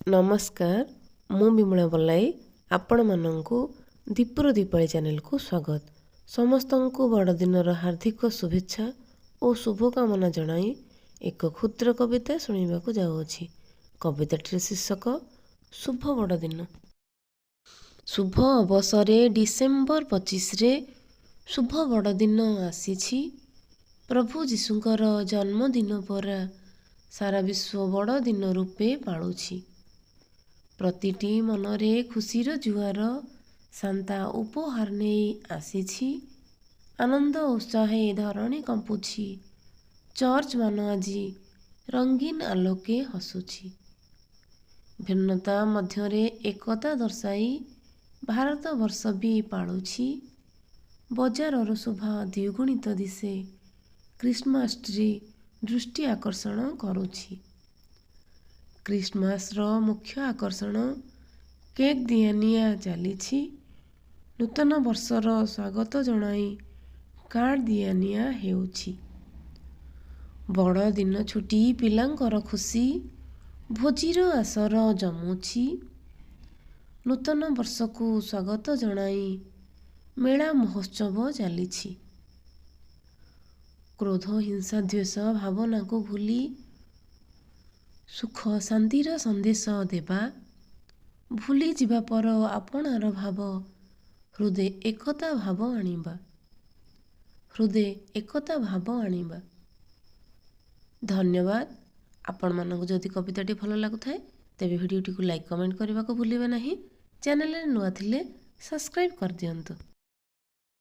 नमस्कार मु विमला बल्लाई आपण मानंकु दीपुर दीपावली चैनल को स्वागत। समस्त को बड़दिनर हार्दिक शुभेच्छा और शुभकामना जनाई एक क्षुद्र कविता शुणा जाऊँगी। कविताटिर शीर्षक शुभ बड़दिन। शुभ अवसरे डिसेम्बर 25 रे शुभ बड़दिन आसी। प्रभु जीशुंकर जन्मदिन परा सारा विश्व बड़दिन रूपे पालुछि। प्रतिटी मनरे खुशीर जुआर शांता उपहार नहीं आसी। आनंद उत्साहे धरणी कंपुछि। चर्च मान आजी रंगीन आलोके हसुछि। भिन्नता मध्यरे एकता दर्शाई भारत वर्ष भी पालुछि। बजारर शोभा द्विगुणित दिशे। क्रिसमस ट्री दृष्टि आकर्षण करुछि। क्रिसमस रो मुख्य आकर्षण केक दियानिया चली। नूतन वर्षर स्वागत जनाई कार्ड दियानिया हेउछि। बड़ दिन छुट्टी पिलांकर खुशी भोजीर आसर जमुछि। नूतन वर्ष को स्वागत जनाई मेला महोत्सव चली। क्रोध हिंसा द्वेष भावना को भूली सुख शांतिर संदेश देवा। भूली जीवा पर आपणार भाव हृदय एकता भाव आनिबा। धन्यवाद। आपण मानक जदि कविताटी भल लागुथाय तेबे भिडियोटी को लाइक कमेंट करने को भूलिबे नहीं। चैनल रे नुआ थिले सब्सक्राइब कर दियंतु।